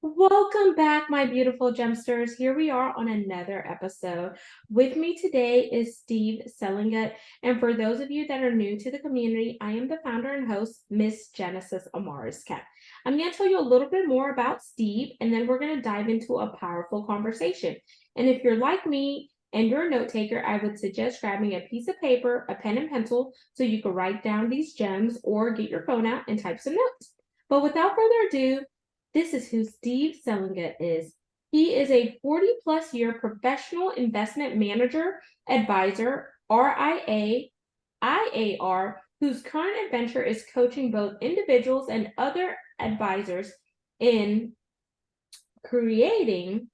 Welcome back, my beautiful gemsters. Here we are on another episode. With me today is Steve Selengut. And for those of you that are new to the community, I am the founder and host, Miss Genesis Amaris Kemp. I'm going to tell you a little bit more about Steve, and then we're going to dive into a powerful conversation. And if you're like me and you're a note taker, I would suggest grabbing a piece of paper, a pen and pencil, so you can write down these gems or get your phone out and type some notes. But without further ado, this is who Steve Selengut is. He is a 40 plus year professional investment manager, advisor, RIA, IAR, whose current adventure is coaching both individuals and other advisors in creating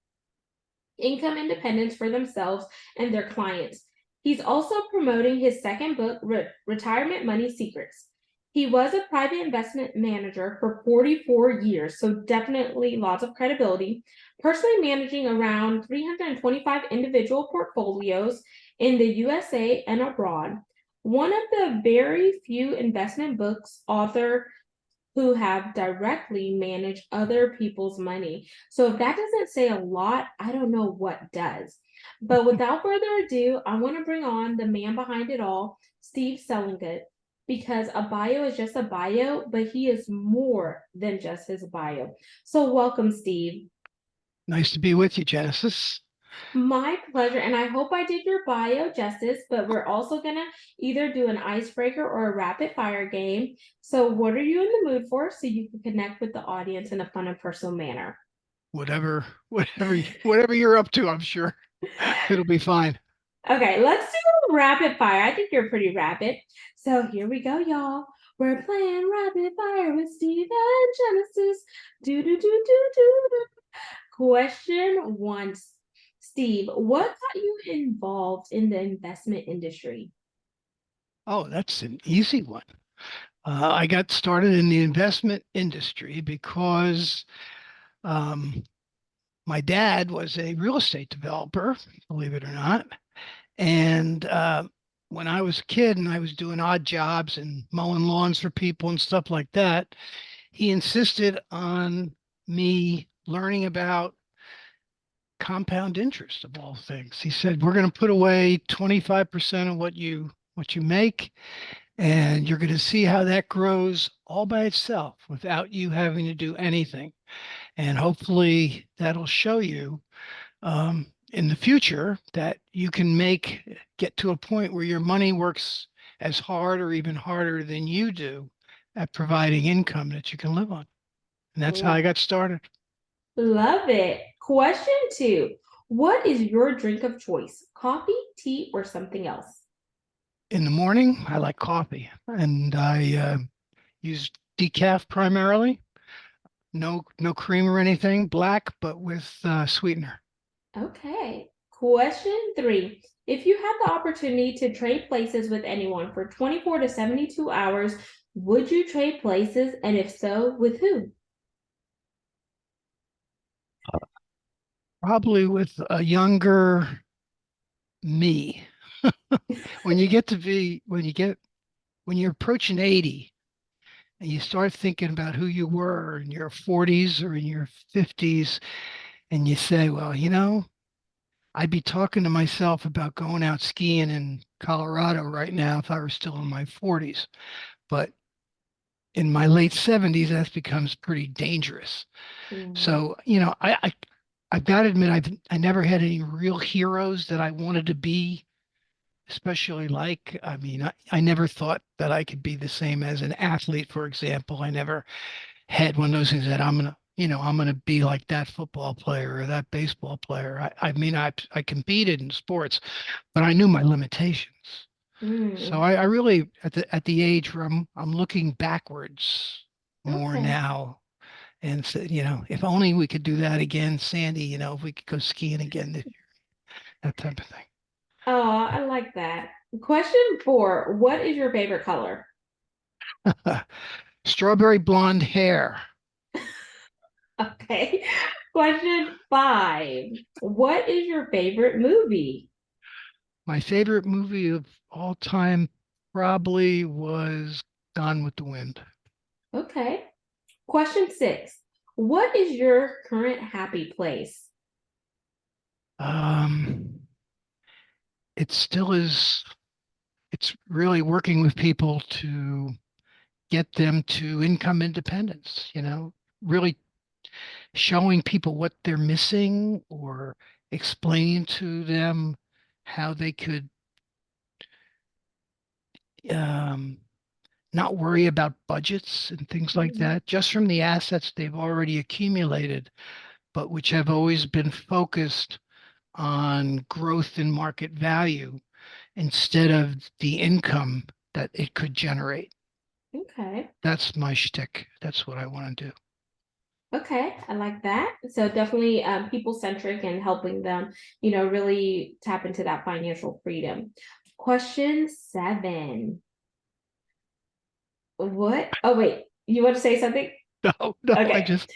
income independence for themselves and their clients. He's also promoting his second book, Retirement Money Secrets. He was a private investment manager for 44 years, so definitely lots of credibility, personally managing around 325 individual portfolios in the USA and abroad. One of the very few investment books author who have directly managed other people's money. So if that doesn't say a lot, I don't know what does. But without further ado, I want to bring on the man behind it all, Steve Selengut, because a bio is just a bio, but he is more than just his bio. So welcome, Steve. Nice to be with you, Genesis. My pleasure. And I hope I did your bio justice, but we're also going to either do an icebreaker or a rapid fire game. So, what are you in the mood for so you can connect with the audience in a fun and personal manner? Whatever you're up to, I'm sure it'll be fine. Okay, let's do rapid fire. I think you're pretty rapid. So, here we go, y'all. We're playing rapid fire with Steve and Genesis. Do, do, do, do, do, do. Question one, Steve, what got you involved in the investment industry? Oh, that's an easy one. I got started in the investment industry because um, my dad was a real estate developer, believe it or not. And when I was a kid and I was doing odd jobs and mowing lawns for people and stuff like that, he insisted on me learning about compound interest of all things. He said, "We're going to put away 25% of what you make, and you're going to see how that grows all by itself without you having to do anything. And hopefully that'll show you in the future that you can get to a point where your money works as hard or even harder than you do at providing income that you can live on." And that's how I got started. Love it. Question two. What is your drink of choice? Coffee, tea, or something else? In the morning, I like coffee, and I use decaf primarily. No cream or anything, black, but with sweetener. Okay. Question three. If you had the opportunity to trade places with anyone for 24 to 72 hours, would you trade places? And if so, with who? Probably with a younger me. When you're approaching 80 and you start thinking about who you were in your 40s or in your 50s, and you say, well, I'd be talking to myself about going out skiing in Colorado right now if I were still in my 40s. But in my late 70s, that becomes pretty dangerous. Mm, So, I've got to admit, I never had any real heroes that I wanted to be, especially like, I mean, I never thought that I could be the same as an athlete, for example. I never had one of those things that I'm gonna be like that football player or that baseball player. I mean, I competed in sports, but I knew my limitations. So mm, I really at the age where I'm looking backwards more okay. now and said, if only we could do that again, Sandy, if we could go skiing again this year, that type of Oh, I like that. Question four. What is your favorite color? thing. Strawberry blonde hair. Okay. Question five. What is your favorite movie? My favorite movie of all time probably was Gone with the Wind. Okay. Question six. What is your current happy place? Um, it still is, it's really working with people to get them to income independence, really showing people what they're missing or explaining to them how they could um, not worry about budgets and things like Mhm. that, just from the assets they've already accumulated, but which have always been focused on growth in market value instead of the income that it could generate. Okay. That's my shtick. That's what I want to do. Okay, I like that. So definitely people centric and helping them, really tap into that financial freedom. Question 7. What? Oh, wait, you want to say something? No, no, I Okay. just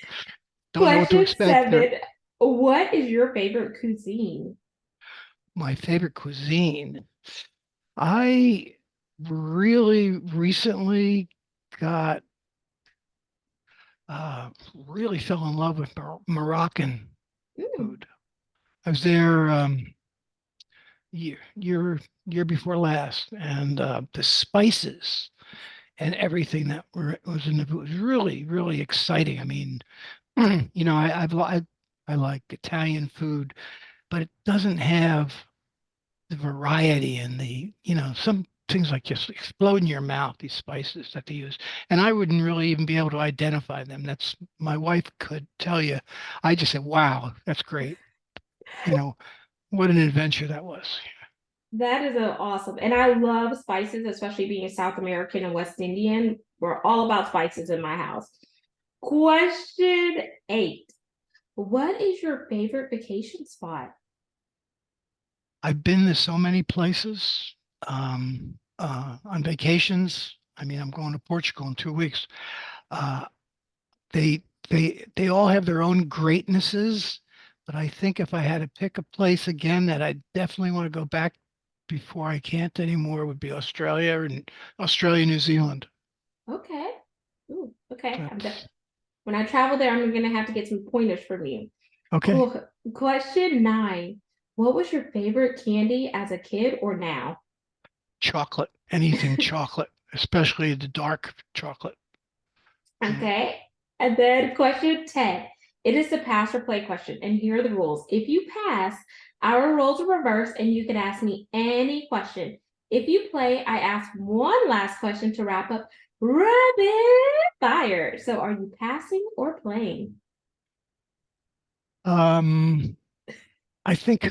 don't know what to Question expect there. 7. What is your favorite cuisine? My favorite cuisine. I really recently got really fell in love with Moroccan Mm, food. I was there year year year before last, and the spices and everything that was in the food was really really exciting. I mean, I like Italian food, but it doesn't have the variety and some things like just explode in your mouth, these spices that they use. And I wouldn't really even be able to identify them. That's my wife could tell you. I just said, wow, that's great. You know, what an adventure that was. that is awesome. And I love spices, especially being South American and West Indian. We're all about spices in my house. Question 8. What is your favorite vacation spot? I've been to so many places on vacations. I mean, I'm going to Portugal in 2 weeks. Uh, they all have their own greatnesses, but I think if I had to pick a place again that I definitely want to go back before I can't anymore would be Australia, New Zealand. Okay. Ooh, okay. That's When I travel there, I'm gonna have to get some pointers from you. okay. Cool. Question 9. What was your favorite candy as a kid or now? Chocolate, anything chocolate, especially the dark chocolate. Mm. Okay. And then question 10. It is the pass or play question. And here are the rules. If you pass, our roles are reversed and you can ask me any question. If you play, I ask one last question to wrap up rapid fire. So are you passing or playing? Um, I think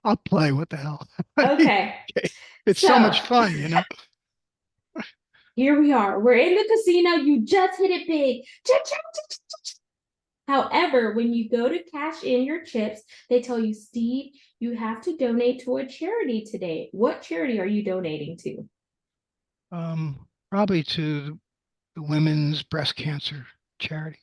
I'll play. What the hell? I mean, Okay. okay. It's so So much fun. here we are. We're in the casino. You just hit it big. However, when you go to cash in your chips, they tell you, Steve, you have to donate to a charity today. What charity are you donating to? Probably to the women's breast cancer charity.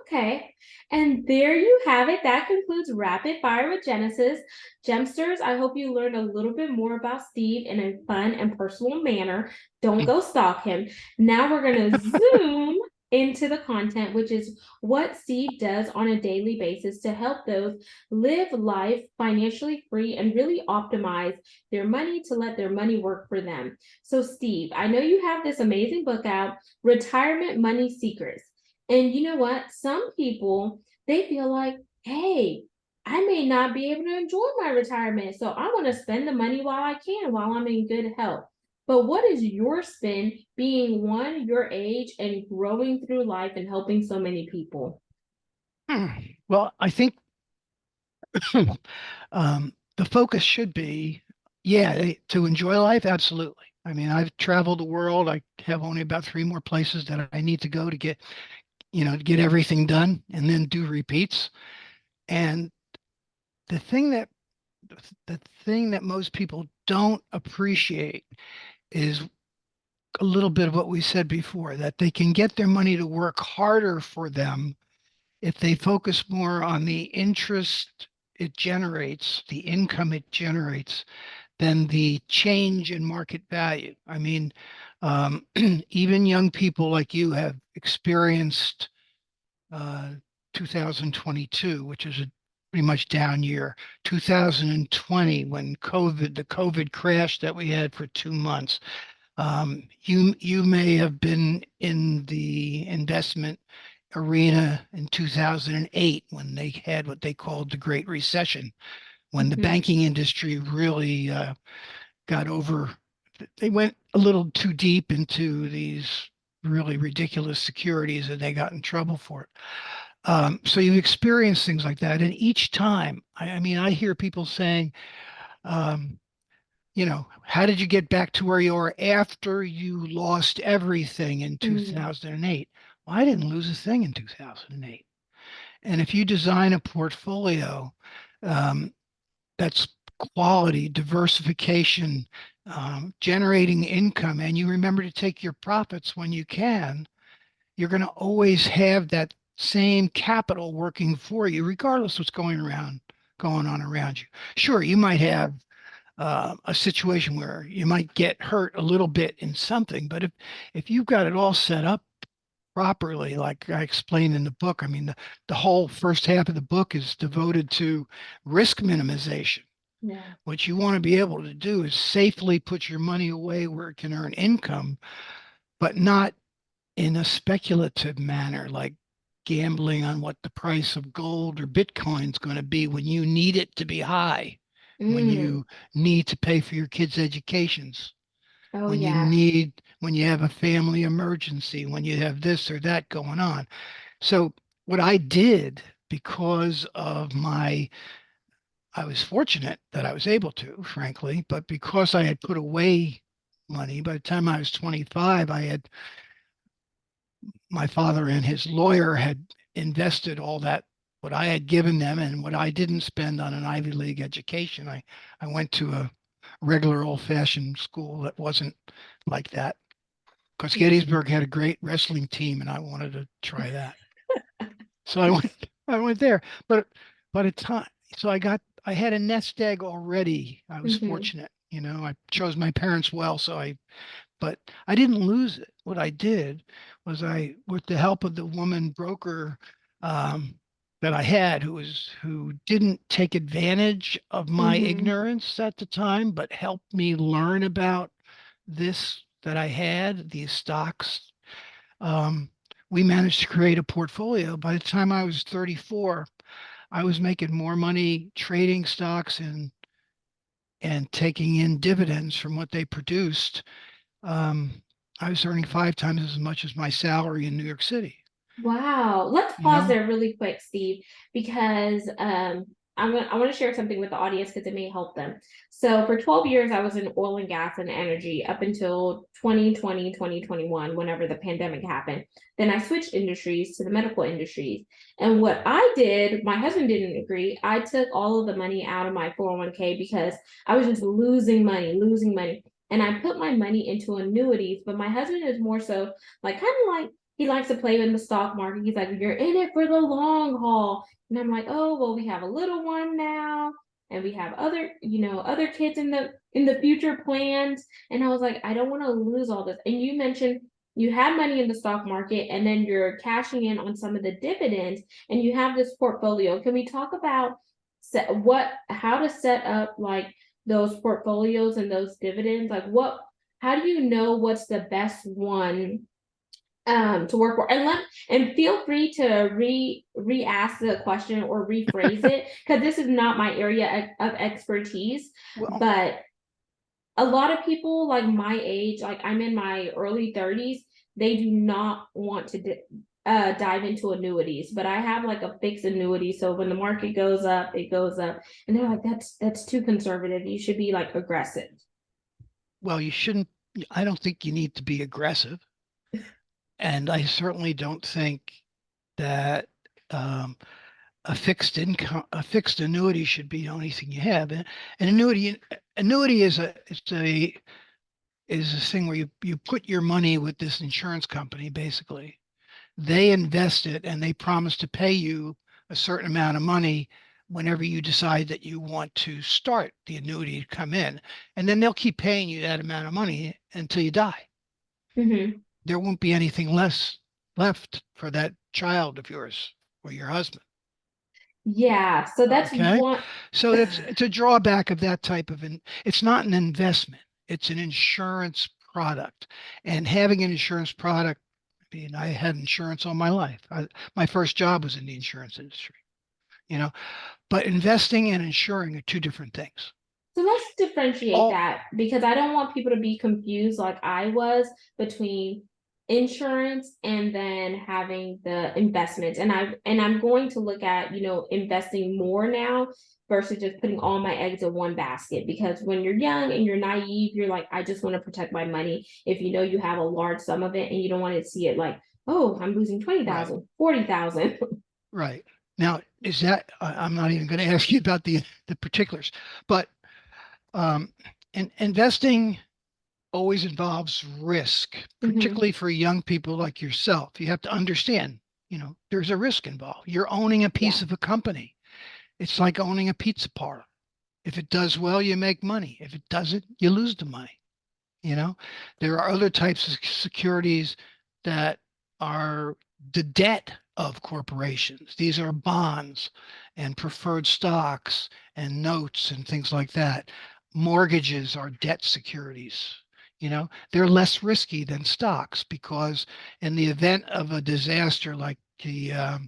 Okay. And there you have it. That concludes Rapid Fire with Genesis. Gemsters, I hope you learned a little bit more about Steve in a fun and personal manner. Don't go stalk him. Now we're going to zoom into the content, which is what Steve does on a daily basis to help those live life financially free and really optimize their money to let their money work for them. So, Steve, I know you have this amazing book out, Retirement Money Secrets. And you know what? Some people, they feel like, hey, I may not be able to enjoy my retirement. So I want to spend the money while I can, while I'm in good health. But what is your spin being one, your age, and growing through life and helping so many people? Hmm. Well, I think the focus should be, yeah, to enjoy life. Absolutely. I mean, I've traveled the world. I have only about three more places that I need to go to get everything done and then do repeats. And the thing that the thing that most people don't appreciate is a little bit of what we said before, that they can get their money to work harder for them if they focus more on the interest it generates, the income it generates, than the change in market value. I mean, even young people like you have experienced uh, 2022, which is a pretty much down year. 2020, when the COVID crash that we had for 2 months. You may have been in the investment arena in 2008 when they had what they called the Great Recession, when the Hmm. banking industry really got over. They went a little too deep into these really ridiculous securities and they got in trouble for it. So you experience things like that. And each time, I mean, I hear people saying, um, how did you get back to where you are after you lost everything in Mm. 2008? Well, I didn't lose a thing in 2008. And if you design a portfolio um, that's quality, diversification, generating income, and you remember to take your profits when you can, you're going to always have that same capital working for you, regardless what's going on around you. Sure, you might have a situation where you might get hurt a little bit in something, but if you've got it all set up properly, like I explained in the book, I mean the whole first half of the book is devoted to risk minimization. Yeah. What you want to be able to do is safely put your money away where it can earn income, but not in a speculative manner, like gambling on what the price of gold or Bitcoin is going to be when you need it to be high, when Mm. you need to pay for your kids' educations, Oh yeah. when you have a family emergency, when you have this or that going on. So what I did because of I was fortunate that I was able to, frankly, but because I had put away money, by the time I was 25, my father and his lawyer had invested all that what I had given them and what I didn't spend on an Ivy League education. I went to a regular old-fashioned school that wasn't like that because Gettysburg had a great wrestling team and I wanted to try that. So I went I went there. But by the time so I had a nest egg already. I was Hmm. fortunate, I chose my parents well, but I didn't lose it. What I did was with the help of the woman broker um, that I had, who didn't take advantage of my Hmm. ignorance at the time, but helped me learn about this that I had, these stocks. Um, we managed to create a portfolio. By the time I was 34, I was making more money trading stocks and taking in dividends from what they produced. um, I was earning 5 times as much as my salary in New York City, Wow. Let's you pause know? there really quick, Steve, because I want to share something with the audience because it may help them. So for 12 years, I was in oil and gas and energy up until 2020, 2021, whenever the pandemic happened. Then I switched industries to the medical industries. And what I did, my husband didn't agree. I took all of the money out of my 401k because I was just losing money, losing money. And I put my money into annuities, but my husband is more so like kind of like he likes to play in the stock market. He's like, you're in it for the long haul. And I'm like, oh, well, we have a little one now and we have other kids in the future plans. And I was like, I don't want to lose all this. And you mentioned you had money in the stock market and then you're cashing in on some of the dividends and you have this portfolio. Can we talk about how to set up like those portfolios and those dividends? Like how do you know what's the best one to work for, and feel free to re-ask the question or rephrase it because this is not my area of expertise. Well, But a lot of people like my age, like I'm in my early 30s, they do not want to dive into annuities, but I have like a fixed annuity, so when the market goes up it goes up, and they're like, that's too conservative, you should be like aggressive. you shouldn't, I don't think you need to be aggressive. And I certainly don't think that um, a fixed annuity should be the only thing you have. An annuity is a thing where you put your money with this insurance company, basically. They invest it and they promise to pay you a certain amount of money whenever you decide that you want to start the annuity to come in. And then they'll keep paying you that amount of money until you die. Mm-hmm. There won't be anything less. left for that child of yours or your husband. Yeah, so that's Okay. one. So it's a drawback of that type of it's not an investment. It's an insurance product. And having an insurance product, I mean, I had insurance all my life. My first job was in the insurance industry, you know, but investing and insuring are two different things. So let's differentiate All that because I don't want people to be confused like I was between insurance and then having the investments. And I'm going to look at, investing more now versus just putting all my eggs in one basket because when you're young and you're naive, you're like, I just want to protect my money. If you know you have a large sum of it and you don't want to see it like, oh, I'm losing right, 20,000, 40,000. right. Now, is that I'm not even going to ask you about the particulars, but investing always involves risk, Hmm. particularly for young people like yourself. You have to understand, there's a risk involved. You're owning a piece Yeah. of a company. It's like owning a pizza parlor. If it does well, you make money. If it doesn't, you lose the money. You know, there are other types of securities that are the debt of corporations. These are bonds and preferred stocks and notes and things like that. Mortgages are debt securities. They're less risky than stocks because in the event of a disaster like the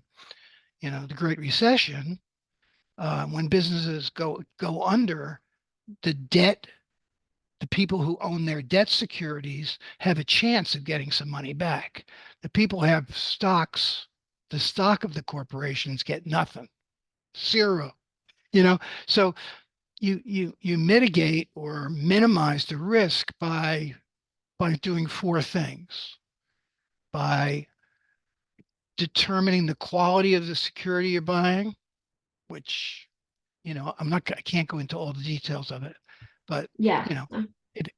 Great Recession, when businesses go under, the debt the people who own their debt securities have a chance of getting some money back. The people who have stocks, the stock of the corporations get nothing, zero. You know, so you mitigate or minimize the risk by doing four things: by determining the quality of the security you're buying, which I can't go into all the details of it, but Yeah. you know,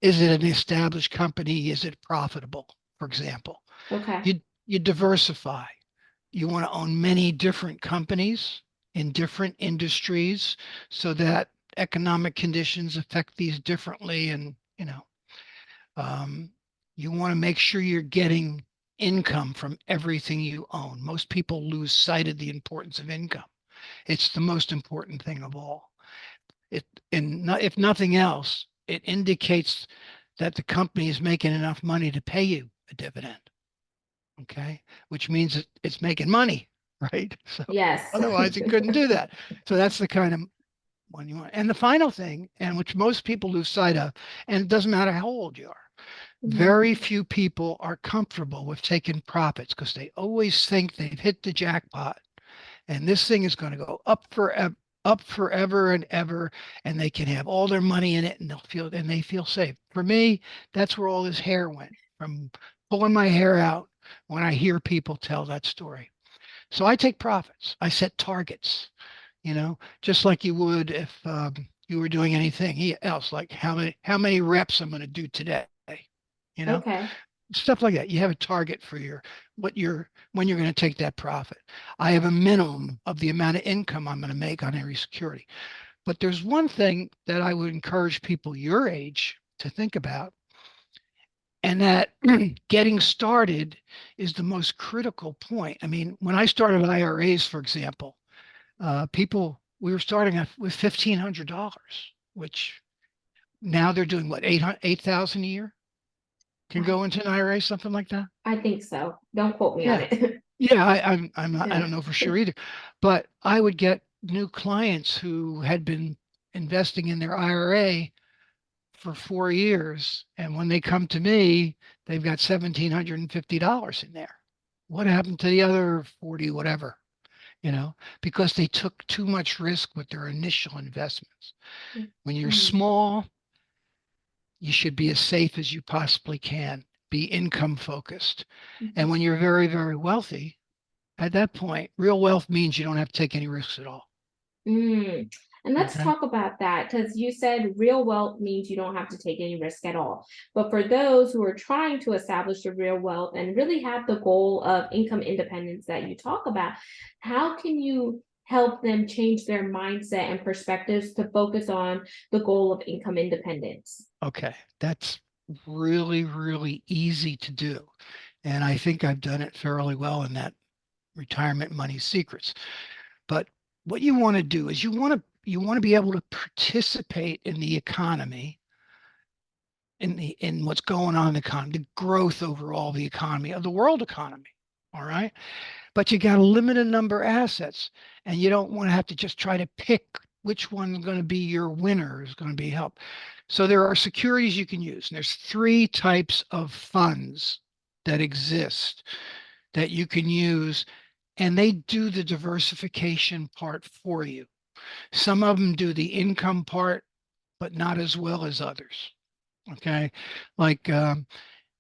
is it an established company? Is it profitable? For example, Okay. you diversify. You want to own many different companies in different industries so that economic conditions affect these differently, and um, you want to make sure you're getting income from everything you own. Most people lose sight of the importance of income. It's the most important thing of all. It if nothing else, it indicates that the company is making enough money to pay you a dividend. Okay, which means it's making money, right? So Yes. otherwise, it couldn't do that. So that's the kind of one you want. And the final thing, and which most people lose sight of, and it doesn't matter how old you are, Mhm. very few people are comfortable with taking profits because they always think they've hit the jackpot and this thing is going to go up forever and ever, and they can have all their money in it and they feel safe. For me, that's where all this hair went from pulling my hair out when I hear people tell that story. So I take profits. I set targets, just like you would if you were doing anything else, like how many reps I'm going to do today, you know Okay. stuff like that. You have a target for when you're going to take that profit. I have a minimum of the amount of income I'm going to make on every security. But there's one thing that I would encourage people your age to think about, and that getting started is the most critical point. I mean, when I started IRAs, for example, people we were starting with $1,500, which now they're doing what, 8,000 a year can I go into an IRA, something like that. I think so. Don't quote me on Yeah. it. Yeah, I'm not, I Yeah. don't know for sure either, but I would get new clients who had been investing in their IRA for 4 years, and when they come to me, they've got $1,750 in there. What happened to the other 40, whatever, because they took too much risk with their initial investments. When you're Mm, small, you should be as safe as you possibly can, be income focused. And mhm. when you're very, very wealthy, at that point, real wealth means you don't have to take any risks at all. Mm. And let's Okay. talk about that because you said real wealth means you don't have to take any risk at all. But for those who are trying to establish a real wealth and really have the goal of income independence that you talk about, how can you help them change their mindset and perspectives to focus on the goal of income independence? Okay. That's really, really easy to do. And I think I've done it fairly well in that retirement money secrets. But what you want to do is you want to be able to participate in the economy, in what's going on in the economy, the growth overall of the economy, of the world economy. All right. But you got a limited number of assets, and you don't want to have to just try to pick which one's going to be your winner, is going to be help. So there are securities you can use. And there's three types of funds that exist that you can use, and they do the diversification part for you. Some of them do the income part, but not as well as others. Okay. Like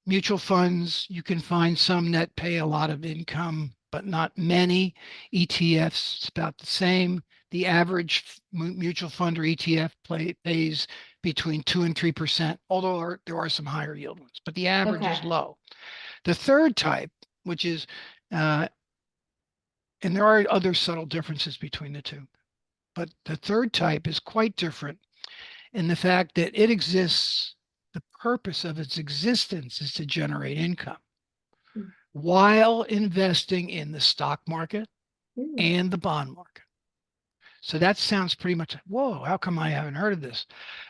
mutual funds, you can find some that pay a lot of income, but not many. ETFs, it's about the same. The average mutual fund or ETF pays between 2 and 3%, although there are some higher yield ones, but the average Okay. is low. The third type, which is, uh, and there are other subtle differences between the two, but the third type is quite different in the fact that it exists. The purpose of its existence is to generate income while investing in the stock market Mm, and the bond market. So that sounds pretty much, whoa, how come I haven't heard of this?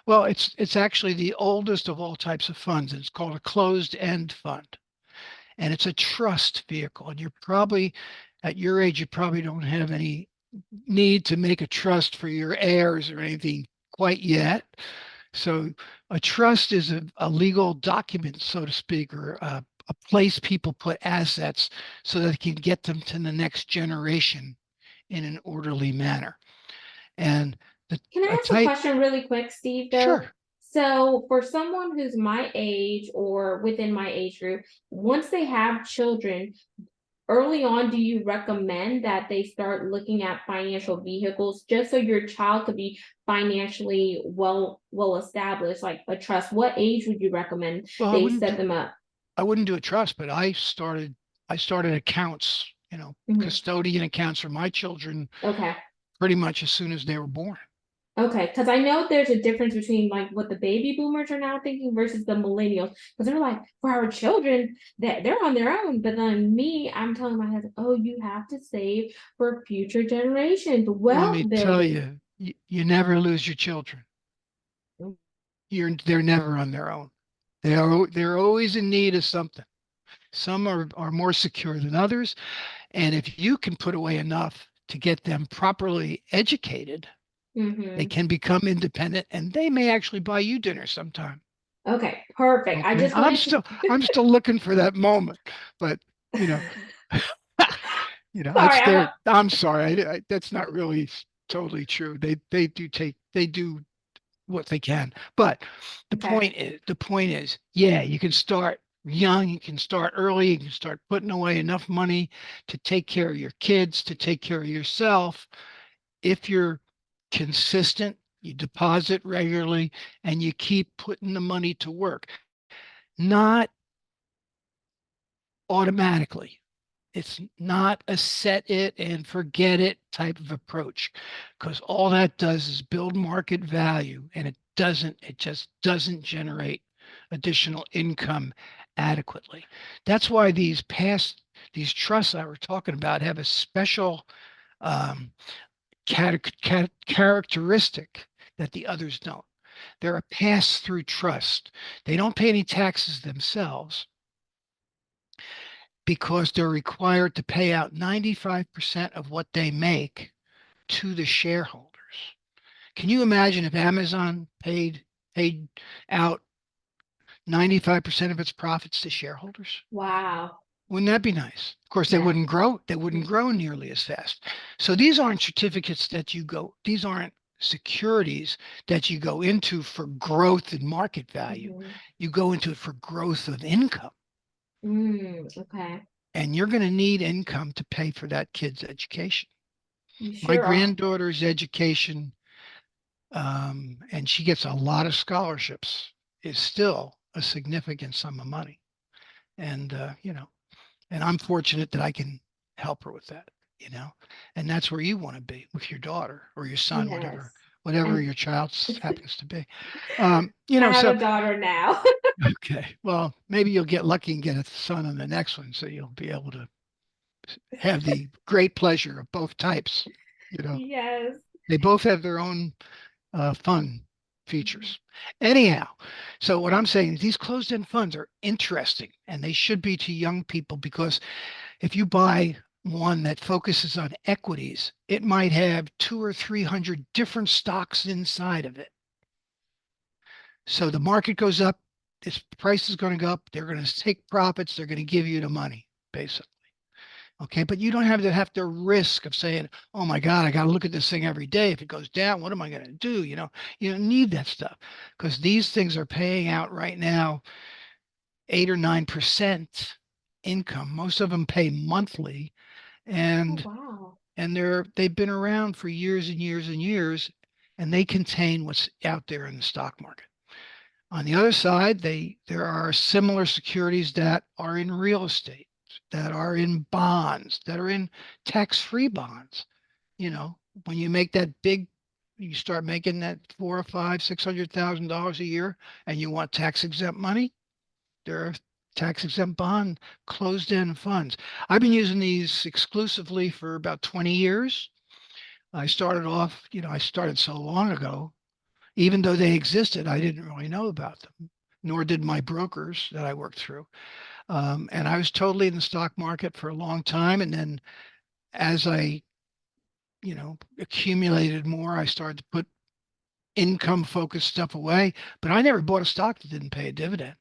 Well, it's actually the oldest of all types of funds. And it's called a closed-end fund. And it's a trust vehicle. And you're probably, at your age, you probably don't have any need to make a trust for your heirs or anything quite yet. So a trust is a legal document, so to speak, or a place people put assets so that they can get them to the next generation in an orderly manner. And the Can I a ask a type, question really quick, Steve, though? sure. So, for someone who's my age or within my age group, once they have children, early on, do you recommend that they start looking at financial vehicles just so your child could be financially well established, like a trust? What age would you recommend Well, they set them up? I wouldn't do a trust, but I started accounts, Mhm. custodian accounts for my children Okay. pretty much as soon as they were born. Okay, because I know there's a difference between like what the baby boomers are now thinking versus the millennials. Because they're like, for our children, that they're on their own. But then me, I'm telling my husband, oh, you have to save for future generations, Well, let me wealth tell building. you, you never lose your children. They're never on their own. They're always in need of something. Some are more secure than others. And if you can put away enough to get them properly educated, they Mm-hmm. can become independent and they may actually buy you dinner sometime. Okay, perfect. I Okay. just I'm wanted to. still I'm still looking for that moment, but you know, Sorry, it's there. I'm sorry. That's not really totally true. They do what they can. But okay. the point is, yeah, you can start young, you can start early, you can start putting away enough money to take care of your kids, to take care of yourself. If you're consistent, you deposit regularly, and you keep putting the money to work, not automatically. It's not a set it and forget it type of approach, because all that does is build market value, and it just doesn't generate additional income adequately. That's why these trusts I were talking about have a special um, characteristic that the others don't. They're a pass-through trust. They don't pay any taxes themselves because they're required to pay out 95% of what they make to the shareholders. Can you imagine if Amazon paid out 95% of its profits to shareholders? Wow. Wouldn't that be nice? Of course, Yeah. they wouldn't grow nearly as fast. So these aren't certificates these aren't securities that you go into for growth in market value. Mhm. You go into it for growth of income. Okay. And you're going to need income to pay for that kid's education. You My sure are. granddaughter's education, and she gets a lot of scholarships, is still a significant sum of money. And, and I'm fortunate that I can help her with that, you know, and that's where you want to be with your daughter or your son, Yes. whatever And your child happens to be. I have So a daughter now. okay, well, maybe you'll get lucky and get a son on the next one, so you'll be able to have the great pleasure of both types. You know, Yes. they both have their own fun features. Anyhow, so what I'm saying is these closed-end funds are interesting and they should be to young people because if you buy one that focuses on equities, it might have 200 or 300 different stocks inside of it. So the market goes up, its price is going to go up. They're going to take profits. They're going to give you the money, basically. Okay, but you don't have the risk of saying, "Oh my God, I got to look at this thing every day. If it goes down, what am I going to do?" You don't need that stuff because these things are paying out right now 8 or 9% income. Most of them pay monthly, Oh, and wow. they've been around for years and years and years, and they contain what's out there in the stock market. On the other side, there are similar securities that are in real estate, that are in bonds, that are in tax-free bonds. You know, when you make that big, you start making that four or five, $600,000 a year, and you want tax-exempt money, there are tax-exempt bond closed-end funds. I've been using these exclusively for about 20 years. I started so long ago even though they existed, I didn't really know about them, nor did my brokers that I worked through. And I was totally in the stock market for a long time. And then as I, accumulated more, I started to put income focused stuff away. But I never bought a stock that didn't pay a dividend.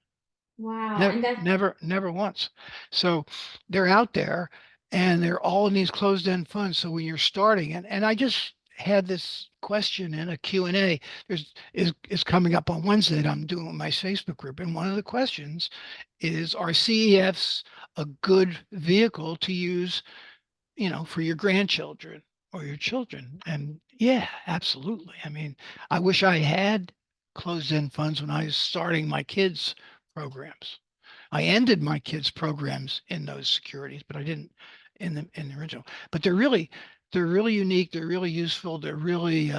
Wow. Never, And that's never, never once. So they're out there and they're all in these closed-end funds. So when you're starting, and I just had this question in a Q&A, is coming up on Wednesday that I'm doing with my Facebook group. And one of the questions is, are CEFs a good vehicle to use, for your grandchildren or your children? And yeah, absolutely. I mean, I wish I had closed-end funds when I was starting my kids' programs. I ended my kids' programs in those securities, but I didn't in the original. But they're really unique. They're really useful. They're really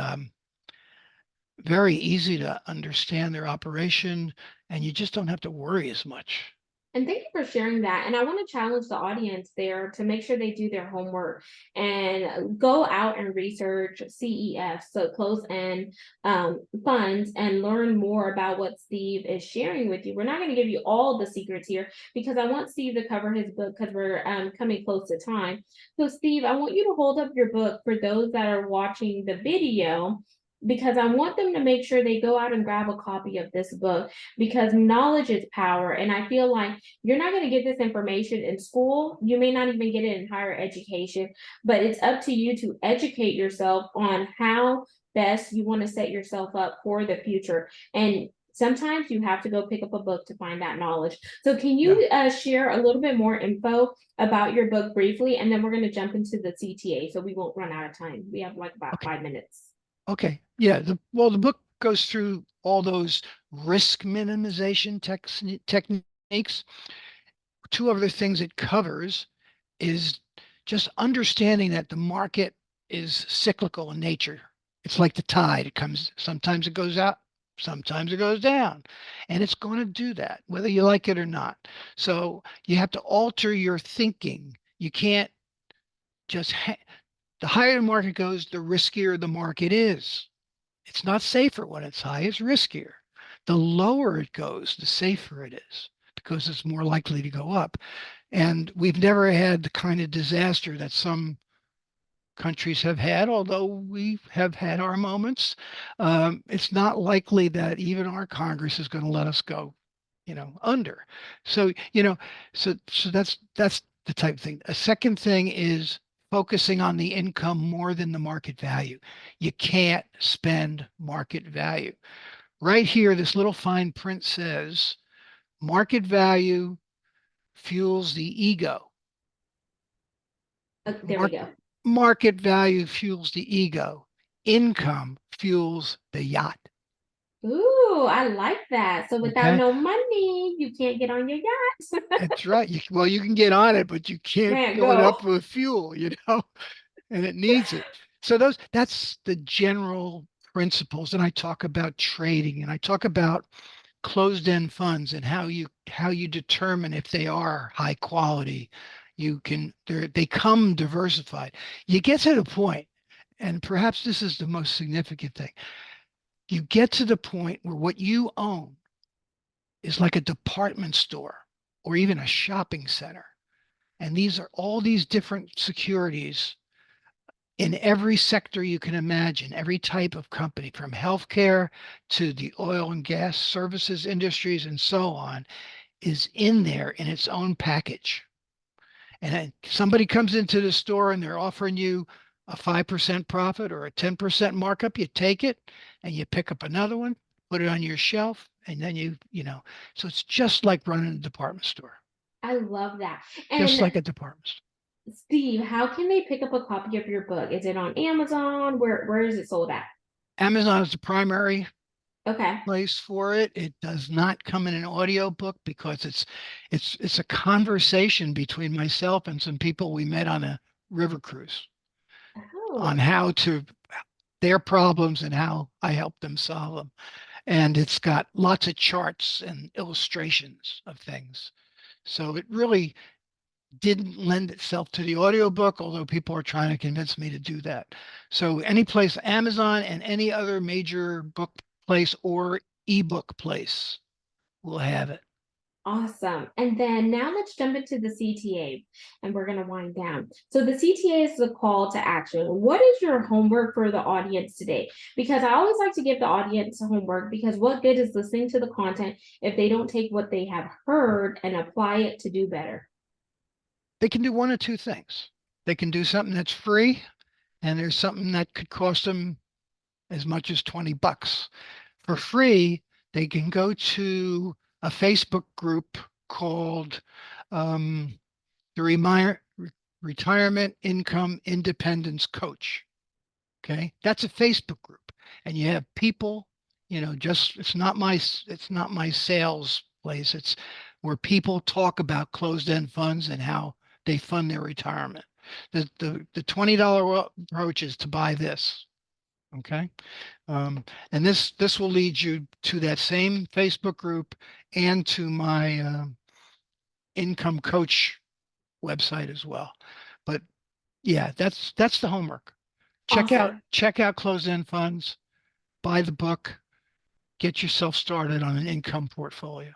very easy to understand their operation, and you just don't have to worry as much. And thank you for sharing that. And I want to challenge the audience there to make sure they do their homework and go out and research CEFs, so close-end funds, and learn more about what Steve is sharing with you. We're not going to give you all the secrets here because I want Steve to cover his book because we're coming close to time. So, Steve, I want you to hold up your book for those that are watching the video because I want them to make sure they go out and grab a copy of this book because knowledge is power. And I feel like you're not going to get this information in school. You may not even get it in higher education, but it's up to you to educate yourself on how best you want to set yourself up for the future. And sometimes you have to go pick up a book to find that knowledge. So, can Yeah. you share a little bit more info about your book briefly? And then we're going to jump into the CTA so we won't run out of time. We have like about Okay. 5 minutes. Okay. Yeah. The book goes through all those risk minimization techniques. Two other things it covers is just understanding that the market is cyclical in nature. It's like the tide. It comes, sometimes it goes out, sometimes it goes down, and it's going to do that, whether you like it or not. So you have to alter your thinking. You can't just, the higher the market goes, the riskier the market is. It's not safer when it's high, it's riskier. The lower it goes, the safer it is because it's more likely to go up. And we've never had the kind of disaster that some countries have had, although we have had our moments. It's not likely that even our Congress is going to let us go, under. So, so that's the type of thing. A second thing is focusing on the income more than the market value. You can't spend market value. Right here, this little fine print says market value fuels the ego. There we Mark, go. market value fuels the ego. Income fuels the yacht. Ooh, I like that. So without Okay. no money, you can't get on your yacht. That's right. Well, you can get on it, but you can't Can't fill it go. up with fuel, and it needs it. So that's the general principles, and I talk about trading, and I talk about closed-end funds and how you determine if they are high quality. They come diversified. You get to the point, and perhaps this is the most significant thing. You get to the point where what you own is like a department store or even a shopping center. And these are all these different securities in every sector you can imagine, every type of company, from healthcare to the oil and gas services industries and so on, is in there in its own package. And then somebody comes into the store and they're offering you a 5% profit or a 10% markup, you take it and you pick up another one, put it on your shelf, and then so it's just like running a department store, I love that. just And like a department store. Steve, how can they pick up a copy of your book? Is it on Amazon? Where is it sold at? Amazon is the primary Okay. place for it. It does not come in an audio book because it's a conversation between myself and some people we met on a river cruise on Oh, how to their problems and how I help them solve them. And it's got lots of charts and illustrations of things. So it really didn't lend itself to the audiobook, although people are trying to convince me to do that. So any place, Amazon and any other major book place or ebook place will have it. awesome. And then now let's jump into the CTA and we're going to wind down. So the CTA is the call to action. What is your homework for the audience today? Because I always like to give the audience homework, because what good is listening to the content if they don't take what they have heard and apply it to do better? They can do one of two things. They can do something that's free, and there's something that could cost them as much as 20 bucks. For free, they can go to a Facebook group called um, the Retirement Income Independence Coach. Okay, that's a Facebook group, and you have people, just it's not my sales place. It's where people talk about closed-end funds and how they fund their retirement. The $20 approach is to buy this. Okay. And this will lead you to that same Facebook group and to my income coach website as well. But yeah, that's the homework. Check out Awesome. check out closed-end funds, buy the book, get yourself started on an income portfolio.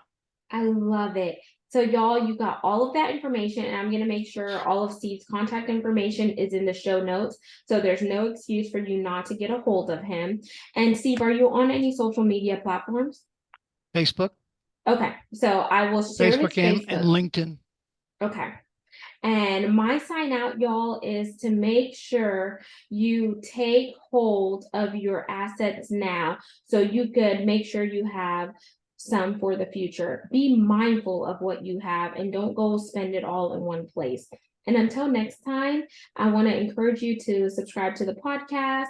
I love it. So, y'all, you got all of that information, and I'm going to make sure all of Steve's contact information is in the show notes. So, there's no excuse for you not to get a hold of him. And, Steve, are you on any social media platforms? Facebook, Okay. So, I will share his Facebook and Facebook. LinkedIn. Okay. And my sign out, y'all, is to make sure you take hold of your assets now so you could make sure you have some for the future. Be mindful of what you have and don't go spend it all in one place. And until next time, I want to encourage you to subscribe to the podcast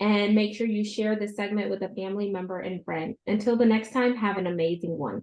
and make sure you share this segment with a family member and friend. Until the next time, have an amazing one.